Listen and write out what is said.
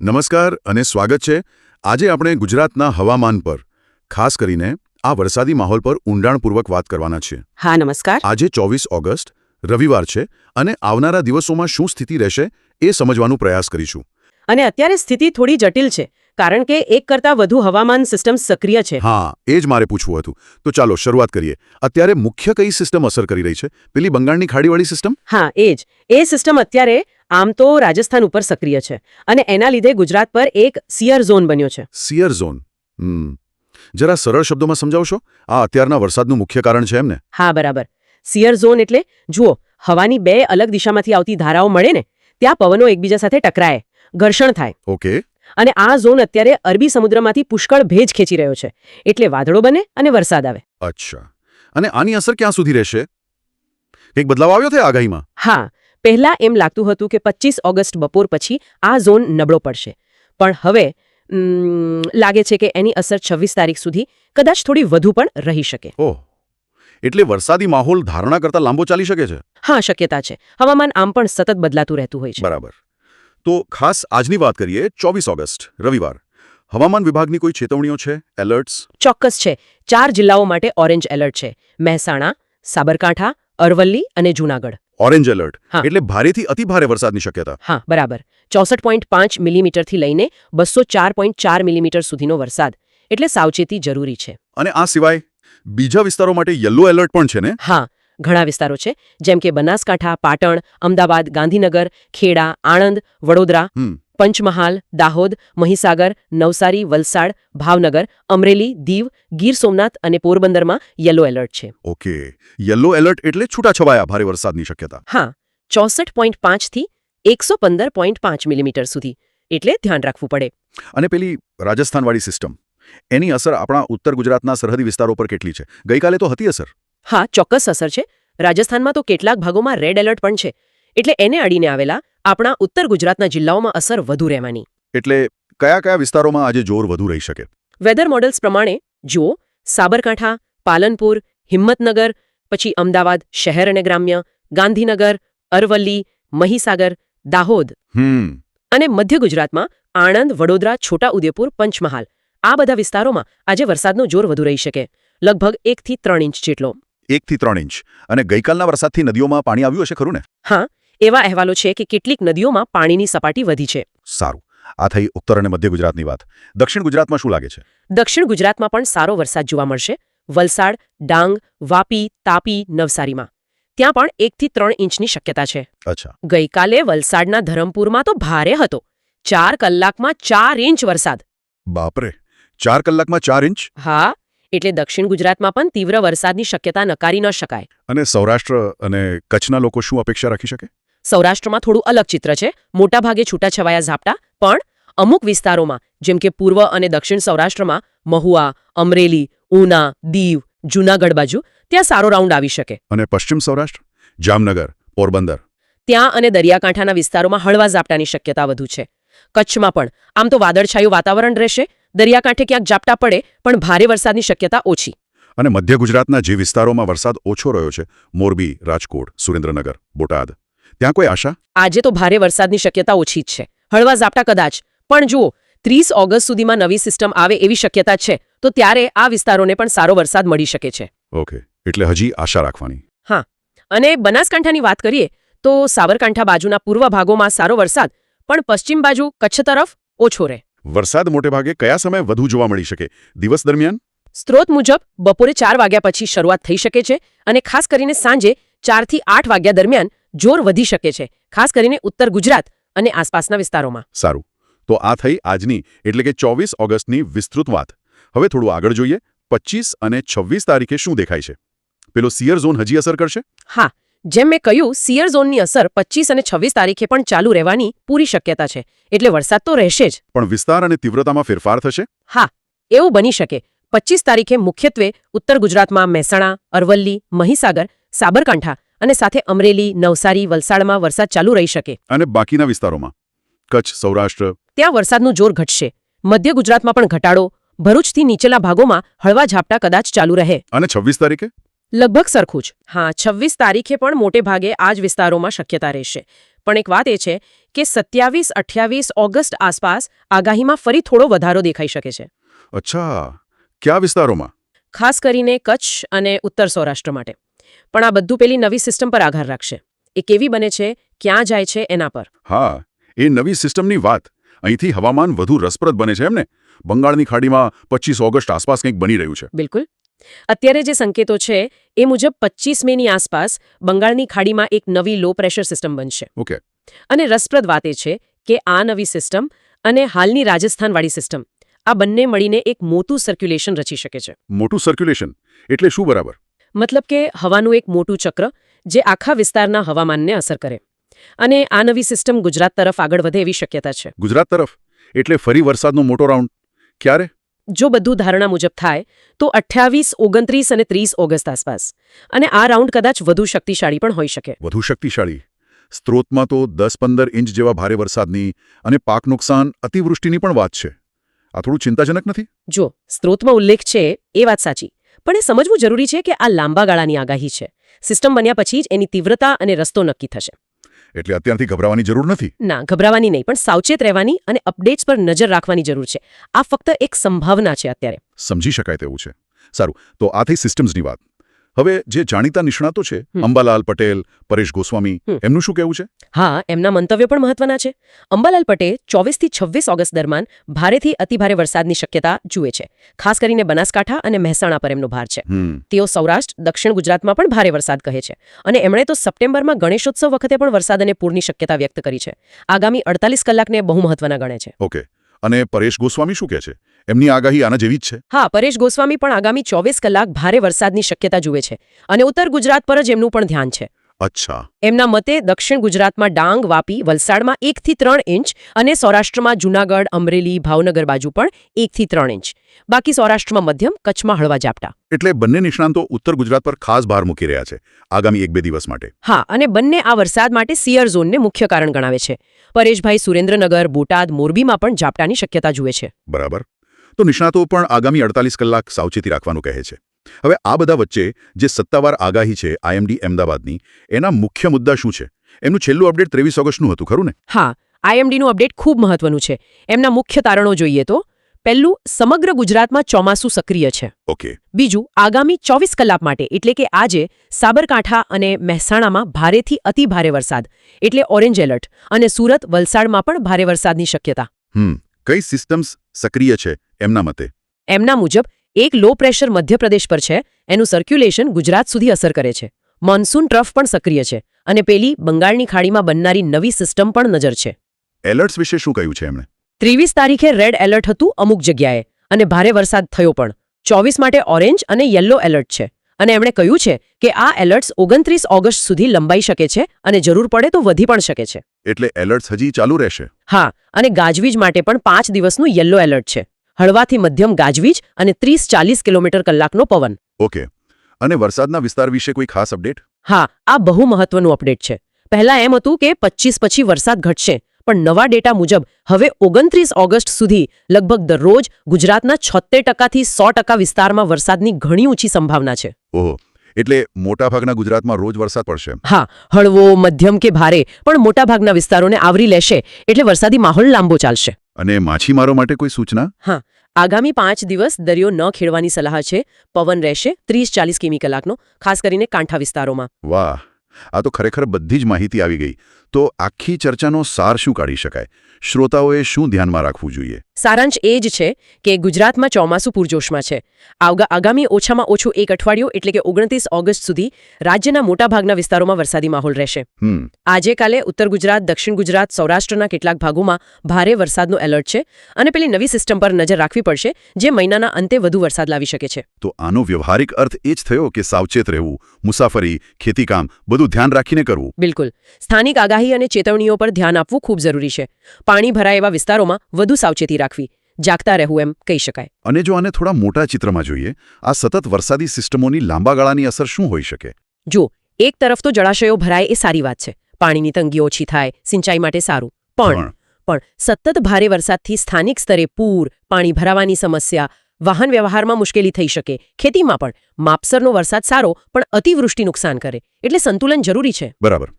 નમસ્કાર અને સ્વાગત છે. આજે આપણે ગુજરાતના હવામાન પર ખાસ કરીને આ વરસાદી માહોલ પર ઊંડાણપૂર્વક વાત કરવાના છીએ. હા નમસ્કાર. આજે 24 ઓગસ્ટ રવિવાર છે અને આવનારા દિવસોમાં શું સ્થિતિ રહેશે એ સમજવાનો પ્રયાસ કરીશું. અને અત્યારે સ્થિતિ થોડી જટિલ છે કારણ કે એક કરતાં વધુ હવામાન સિસ્ટમ સક્રિય છે. હા, એ જ મારે પૂછવું હતું. તો ચાલો શરૂઆત કરીએ. અત્યારે મુખ્ય કઈ સિસ્ટમ અસર કરી રહી છે? પેલી બંગાળની ખાડીવાળી સિસ્ટમ? હા એ સિસ્ટમ અત્યારે આમ તો રાજસ્થાન ઉપર સક્રિય છે અને એના લીધે ગુજરાત પર એક સિયર ઝોન બન્યો છે. Shear zone. જરા સરળ શબ્દોમાં સમજાવશો? આ અત્યારના વરસાદનું મુખ્ય કારણ છે એમ ને? હા બરાબર. સિયર ઝોન એટલે જુઓ, હવાની બે અલગ દિશામાંથી આવતી ધારાઓ મળે ને, ત્યાં પવનો એકબીજા સાથે ટકરાય, ઘર્ષણ થાય. ઓકે. અને આ ઝોન અત્યારે અરબી સમુદ્રમાંથી પુષ્કળ ભેજ ખેંચી રહ્યો છે, એટલે વાદળો બને અને વરસાદ આવે. અચ્છા. અને આની અસર ક્યાં સુધી રહેશે? કંઈક બદલાવ આવ્યો છે આગાહીમાં? હા, પહેલા એમ લાગતું હતું કે 25 ઓગસ્ટ બપોર પછી આ ઝોન નબળો પડશે, પણ હવે લાગે છે કે એની અસર 26 તારીખ સુધી કદાચ થોડી વધુ પણ રહી શકે. ઓહ, એટલે વરસાદી માહોલ ધારણા કરતાં લાંબો ચાલી શકે છે? હા, શક્યતા છે. હવામાન આમ પણ સતત બદલાતું રહેતું હોય છે. બરાબર. તો ખાસ આજની વાત કરીએ. 24 ઓગસ્ટ રવિવાર. હવામાન વિભાગની કોઈ ચેતવણીઓ છે? એલર્ટ્સ? ચોક્કસ છે. 4 જિલ્લાઓ માટે ઓરેન્જ એલર્ટ છે: મહેસાણા, સાબરકાંઠા, અરવલ્લી અને જૂનાગઢ. ઓરેન્જ એલર્ટ હા. એટલે ભારેથી અતિભારે વરસાદની શક્યતા. હા બરાબર. 64.5 મિલીમીટરથી લઈને 204.4 મિલીમીટર સુધીનો વરસાદ, એટલે સાવચેતી જરૂરી છે. અને આ સિવાય બીજા વિસ્તારો માટે યલો એલર્ટ પણ છે ને? હા, ઘણા વિસ્તારો છે, જેમ કે બનાસકાંઠા, પાટણ, અમદાવાદ, ગાંધીનગર, ખેડા, આણંદ, વડોદરા, પંચમહાલ, દાહોદ, મહીસાગર, નવસારી, વલસાડ, ભાવનગર, અમરેલી, દીવ, ગીર સોમનાથ અને પોરબંદરમાં યલો એલર્ટ છે. ઓકે. યલો એલર્ટ એટલે છૂટાછવાયા ભારે વરસાદની શક્યતા. હા, 64.5 થી 115.5 મિલીમીટર સુધી, એટલે ધ્યાન રાખવું પડે. અને પેલી રાજસ્થાનવાળી સિસ્ટમ, એની અસર આપણા ઉત્તર ગુજરાતના સરહદી વિસ્તારો પર કેટલી છે? ગઈકાલે તો હતી અસર. હા, ચોક્કસ અસર છે. રાજસ્થાનમાં તો કેટલાક ભાગોમાં રેડ એલર્ટ પણ છે, એટલે એને અડીને આવેલા આપણા ઉત્તર ગુજરાતના જિલ્લાઓમાં અસર વધુ રહેવાની. એટલે કયા કયા વિસ્તારોમાં આજે જોર વધુ રહી શકે? વેધર મોડલ્સ પ્રમાણે જુઓ, સાબરકાંઠા, પાલનપુર, હિંમતનગર, પછી અમદાવાદ શહેર અને ગ્રામ્ય, ગાંધીનગર, અરવલ્લી, મહીસાગર, દાહોદ અને મધ્ય ગુજરાતમાં આણંદ, વડોદરા, છોટાઉદેપુર, પંચમહાલ, આ બધા વિસ્તારોમાં આજે વરસાદનો જોર વધુ રહી શકે, લગભગ 1 થી 3 ઇંચ જેટલો. 1 થી 3 ઇંચ. અને ગઈકાલના વરસાદથી નદીઓમાં પાણી આવ્યું હશે ખરું ને? હા, એવા અહેવાલો છે કે કેટલીક નદીઓમાં પાણીની સપાટી વધી છે. સારું. આ થઈ ઉત્તર અને મધ્ય ગુજરાતની વાત. દક્ષિણ ગુજરાતમાં શું લાગે છે? દક્ષિણ ગુજરાતમાં પણ સારો વરસાદ જોવા મળશે. વલસાડ, ડાંગ, વાપી, તાપી, નવસારીમાં ત્યાં પણ 1 થી 3 ઇંચની શક્યતા છે. અચ્છા. ગઈકાલે વલસાડના ધરમપુરમાં તો ભારે હતો. 4 કલાકમાં 4 ઇંચ વરસાદ. બાપરે, 4 કલાકમાં 4 ઇંચ? હા, એટલે દક્ષિણ ગુજરાતમાં પણ તીવ્ર વરસાદની શક્યતા નકારી ન શકાય. અને સૌરાષ્ટ્ર અને કચ્છના લોકો શું અપેક્ષા રાખી શકે? સૌરાષ્ટ્રમાં થોડું અલગ ચિત્ર છે. મોટાભાગે છૂટાછવાયા ઝાપટા, પણ અમુક વિસ્તારોમાં જેમ કે પૂર્વ અને દક્ષિણ સૌરાષ્ટ્રમાં મહુવા, અમરેલી, ઉના, દીવ, જૂનાગઢ બાજુ ત્યાં સારો રાઉન્ડ આવી શકે. અને પશ્ચિમ સૌરાષ્ટ્ર, જામનગર, પોરબંદર, ત્યાં અને દરિયાકાંઠાના વિસ્તારોમાં હળવા ઝાપટાની શક્યતા વધુ છે. કચ્છમાં પણ આમ તો વાદળછાયું વાતાવરણ રહેશે. દરિયાકાંઠે ક્યાંક ઝાપટા પડે, પણ ભારે વરસાદની શક્યતા ઓછી. અને મધ્ય ગુજરાતના જે વિસ્તારોમાં વરસાદ ઓછો રહ્યો છે, મોરબી, રાજકોટ, સુરેન્દ્રનગર, બોટાદ, ત્યાં કોઈ આશા? આજે તો ભારે વરસાદની શક્યતા ઓછી જ છે. હળવા ઝાપટા કદાચ, પણ જુઓ, 30 ઓગસ્ટ સુધીમાં નવી સિસ્ટમ આવે એવી શક્યતા છે, તો ત્યારે આ વિસ્તારોને પણ સારો વરસાદ મળી શકે છે. ઓકે, એટલે હજી આશા રાખવાની. હા, અને બનાસકાંઠાની વાત કરીએ તો સાબરકાંઠા બાજુના પૂર્વ ભાગોમાં સારો વરસાદ, પણ પશ્ચિમ બાજુ કચ્છ તરફ ઓછો રહે. વરસાદ મોટેભાગે કયા સમયે વધુ જોવા મળી શકે? દિવસ દરમિયાન? સ્ત્રોત મુજબ બપોરે 4 વાગ્યા પછી શરૂઆત થઈ શકે છે અને ખાસ કરીને સાંજે 4 થી 8 વાગ્યા દરમિયાન જોર વધી શકે છે, ખાસ કરીને ઉત્તર ગુજરાત અને આસપાસના વિસ્તારોમાં. સારું. તો આ થઈ આજની એટલે કે 24 ઓગસ્ટની વિસ્તૃત વાત. હવે થોડું આગળ જોઈએ. 25 અને 26 તારીખે શું દેખાય છે? પેલો સિયર ઝોન હજી અસર કરશે? હા, જેમ મેં કહ્યું, સિયર ઝોનની અસર 25 અને 26 તારીખે પણ ચાલુ રહેવાની પૂરી શક્યતા છે, એટલે વરસાદ તો રહેશે જ. પણ વિસ્તાર અને તીવ્રતામાં ફેરફાર થશે? હા, એવું બની શકે. 25 તારીખે મુખ્યત્વે ઉત્તર ગુજરાતમાં મહેસાણા, અરવલ્લી, મહીસાગર, સાબરકાંઠા અને સાથે અમરેલી, નવસારી, વલસાડમાં વરસાદ ચાલુ રહી શકે. અને બાકીના વિસ્તારોમાં? કચ્છ, સૌરાષ્ટ્ર? ત્યાં વરસાદનું જોર ઘટશે. મધ્ય ગુજરાતમાં પણ ઘટાડો. ભરૂચથી નીચેલા ભાગોમાં હળવા ઝાપટા કદાચ ચાલુ રહે. અને 26 તારીખે? લગભગ સરખું જ. હા, 26 તારીખે પણ મોટે ભાગે આ જ વિસ્તારોમાં શક્યતા રહેશે. પણ એક વાત એ છે કે 27-28 ઓગસ્ટ આસપાસ આગાહીમાં ફરી થોડો વધારો દેખાઈ શકે છે. અચ્છા, કયા વિસ્તારોમાં? ખાસ કરીને કચ્છ અને ઉત્તર સૌરાષ્ટ્ર માટે. પણ આ બધું પેલી નવી સિસ્ટમ પર આધાર રાખશે. એ કેવી બને છે, ક્યાં જાય છે એના પર. હા, એ નવી સિસ્ટમની વાત. અહીંથી હવામાન વધુ રસપ્રદ બને છે એમને. બંગાળની ખાડીમાં 25 ઓગસ્ટ આસપાસ કંઈક બની રહ્યું છે. બિલકુલ. અત્યારે જે સંકેતો છે એ મુજબ 25 મેની આસપાસ બંગાળની ખાડીમાં એક નવી લો પ્રેશર સિસ્ટમ બનશે. ઓકે. અને રસપ્રદ વાત એ છે કે આ નવી સિસ્ટમ અને હાલની રાજસ્થાનવાળી સિસ્ટમ આ બંને મળીને એક મોટું સર્ક્યુલેશન રચી શકે છે. મોટું સર્ક્યુલેશન એટલે શું બરાબર? મતલબ કે હવાનું એક મોટું ચક્ર જે આખા વિસ્તારના હવામાનને અસર કરે. અને આ નવી સિસ્ટમ ગુજરાત તરફ આગળ વધે એવી શક્યતા છે. ગુજરાત તરફ? એટલે ફરી વરસાદનો મોટો રાઉન્ડ? ક્યારે? જો બધું ધારણા મુજબ થાય તો 28, 29 અને 30 ઓગસ્ટ આસપાસ. અને આ રાઉન્ડ કદાચ વધુ શક્તિશાળી પણ હોઈ શકે. વધુ શક્તિશાળી? સ્ત્રોતમાં તો 10-15 ઇંચ જેવા ભારે વરસાદની અને પાક નુકસાન, અતિવૃષ્ટિની પણ વાત છે. આ થોડું ચિંતાજનક નથી? જો સ્ત્રોતમાં ઉલ્લેખ છે એ વાત સાચી, પણ એ સમજવું જરૂરી છે કે આ લાંબા ગાળાની આગાહી છે. સિસ્ટમ બન્યા પછી જ એની તીવ્રતા અને રસ્તો નક્કી થશે. એટલે અત્યારથી ગભરાવાની જરૂર નથી? ના, ગભરાવાની નહીં, પણ સાવચેત રહેવાની અને અપડેટ્સ પર નજર રાખવાની જરૂર છે. આ ફક્ત એક સંભાવના છે અત્યારે. સમજી શકાય તેવું છે. સારું, તો આ થઈ સિસ્ટમ્સની વાત. હવે જે જાણીતા નિષ્ણાતો છે, અંબાલાલ પટેલ, પરેશ ગોસ્વામી, એમનું શું કહેવું છે? હા, એમના મંતવ્યો પણ મહત્વના છે. અંબાલાલ પટેલ 24 થી 26 ઓગસ્ટ દરમિયાન ભારેથી અતિભારે વરસાદની શક્યતા જુએ છે. ખાસ કરીને બનાસકાંઠા અને મહેસાણા પર એમનો ભાર છે. તેઓ સૌરાષ્ટ્ર, દક્ષિણ ગુજરાતમાં પણ ભારે વરસાદ કહે છે. અને એમણે તો સપ્ટેમ્બરમાં ગણેશોત્સવ વખતે પણ વરસાદ અને પૂરની શક્યતા વ્યક્ત કરી છે. આગામી 48 કલાકને બહુ મહત્વના ગણે છે. ઓકે. અને પરેશ ગોસ્વામી શું કહે છે? એમની આગાહી આના જેવી જ છે? હા, પરેશ ગોસ્વામી પણ આગામી 24 કલાક ભારે વરસાદની શક્યતા જુએ છે. અને ઉત્તર ગુજરાત પર જ એમનું પણ ધ્યાન છે. અચ્છા. એમના મતે દક્ષિણ ગુજરાતમાં ડાંગ, વાપી, વલસાડમાં 1 થી 3 ઇંચ અને સૌરાષ્ટ્રમાં જૂનાગઢ, અમરેલી, ભાવનગર બાજુ પણ 1 થી 3 ઇંચ. બાકી સૌરાષ્ટ્રમાં મધ્યમ, કચ્છમાં હળવા ઝાપટા. એટલે બંને નિષ્ણાંતો ઉત્તર ગુજરાત પર ખાસ ભાર મૂકી રહ્યા છે આગામી 1-2 દિવસ માટે. હા, અને બંને આ વરસાદ માટે સિયર ઝોનને મુખ્ય કારણ ગણાવે છે. પરેશભાઈ સુરેન્દ્રનગર, બોટાદ, મોરબીમાં પણ ઝાપટાની શક્યતા જુએ છે. બરાબર. તો નિષ્ણાતો પણ આગામી 48 કલાક સાવચેતી રાખવાનું કહે છે. હવે આ બધા વચ્ચે જે સત્તાવાર આગાહી છે આઈએમડી અમદાવાદની, એના મુખ્ય મુદ્દા શું છે? એમનું છેલ્લું અપડેટ 23 ઓગસ્ટનું હતું, ખરું ને? હા, આઈએમડીનું અપડેટ ખૂબ મહત્વનું છે. એમના મુખ્ય તારણો જોઈએ તો પહેલું, સમગ્ર ગુજરાતમાં ચોમાસું સક્રિય છે. ઓકે. બીજું, આગામી 24 કલાક માટે એટલે કે આજે સાબરકાંઠા અને મહેસાણામાં ભારેથી અતિભારે વરસાદ એટલે ઓરેન્જ એલર્ટ, અને સુરત, વલસાડમાં પણ ભારે વરસાદની શક્યતા. કઈ સિસ્ટમ્સ સક્રિય છે એમના મતે? એમના મુજબ એક લો પ્રેશર મધ્યપ્રદેશ પર છે. એનું સર્ક્યુલેશન ગુજરાત સુધી અસર કરે છે. મોન્સૂન ટ્રફ પણ સક્રિય છે. અને પેલી બંગાળની ખાડીમાં બનનારી નવી સિસ્ટમ પણ નજર છે. એલર્ટ્સ વિશે શું કહ્યું છે એમણે? 23 તારીખે રેડ એલર્ટ હતું અમુક જગ્યાએ અને ભારે વરસાદ થયો પણ. 24 માટે ઓરેન્જ અને યલો એલર્ટ છે. અને એમણે કહ્યું છે કે આ એલર્ટ્સ 29 ઓગસ્ટ સુધી લંબાઈ શકે છે અને જરૂર પડે તો વધી પણ શકે છે. એટલે એલર્ટ્સ હજી ચાલુ રહેશે? હા, અને ગાજવીજ માટે પણ 5 દિવસનું યલો એલર્ટ છે. હળવાથી મધ્યમ ગાજવીજ અને 30-40 કિલોમીટર કલાકનો પવન. ઓકે. અને વરસાદના વિસ્તાર વિશે કોઈ ખાસ અપડેટ? હા, આ બહુ મહત્વનું અપડેટ છે. પહેલા એમ હતું કે 25 પછી વરસાદ ઘટશે, પણ નવા ડેટા મુજબ હવે 29 ઓગસ્ટ સુધી લગભગ દરરોજ ગુજરાતના 76% થી 100% વિસ્તારમાં વરસાદની ઘણી ઊંચી સંભાવના છે. ઓહો, એટલે મોટાભાગના ગુજરાતમાં રોજ વરસાદ પડશે? હા, હળવો, મધ્યમ કે ભારે, પણ મોટાભાગના વિસ્તારોને આવરી લેશે એટલે વરસાદી માહોલ લાંબો ચાલશે. અને માછીમારો માટે કોઈ સૂચના? હા, આગામી 5 દિવસ દરિયો ન ખેડવાની સલાહ છે. પવન રહેશે 30-40 કિમી કલાકનો, ખાસ કરીને કાંઠા વિસ્તારોમાં. વાહ, આ તો ખરેખર બધી જ માહિતી આવી ગઈ. તો આખી ચર્ચાનો સાર શું કાઢી શકાય? શ્રોતાઓએ શું ધ્યાનમાં રાખવું જોઈએ? સારાંશ એ જ છે કે ગુજરાતમાં ચોમાસું પૂરજોશમાં છે. આગામી ઓછામાં ઓછું 1 અઠવાડિયું એટલે કે 29 ઓગસ્ટ સુધી રાજ્યના મોટાભાગના વિસ્તારોમાં વરસાદી માહોલ રહેશે. આજે કાલે ઉત્તર ગુજરાત, દક્ષિણ ગુજરાત, સૌરાષ્ટ્રના કેટલાક ભાગોમાં ભારે વરસાદનો એલર્ટ છે. અને પેલી નવી સિસ્ટમ પર નજર રાખવી પડશે જે મહિનાના અંતે વધુ વરસાદ લાવી શકે છે. તો આનો વ્યવહારિક અર્થ એ જ થયો કે સાવચેત રહેવું, મુસાફરી, ખેતીકામ બધું ધ્યાન રાખીને કરવું. બિલકુલ. સ્થાનિક આગાહી અને ચેતવણીઓ પર ધ્યાન આપવું ખૂબ જરૂરી છે. પાણી ભરાય એવા વિસ્તારોમાં વધુ સાવચેતી રાખવી, જાગતા રહેવું એમ કહી શકાય. અને જો આને થોડા મોટા ચિત્રમાં જોઈએ, આ સતત વરસાદી સિસ્ટમોની લાંબા ગાળાની અસર શું હોઈ શકે? જો એક તરફ તો જળાશયો ભરાય એ સારી વાત છે. પાણીની તંગી ઓછી થાય, સિંચાઈ માટે સારું. પણ સતત ભારે વરસાદથી સ્થાનિક સ્તરે પૂર, પાણી ભરાવાની સમસ્યા, વાહન વ્યવહારમાં મુશ્કેલી થઈ શકે. ખેતીમાં પણ માપસરનો વરસાદ સારો પણ અતિવૃષ્ટિ નુકસાન કરે. એટલે સંતુલન જરૂરી છે. બરાબર.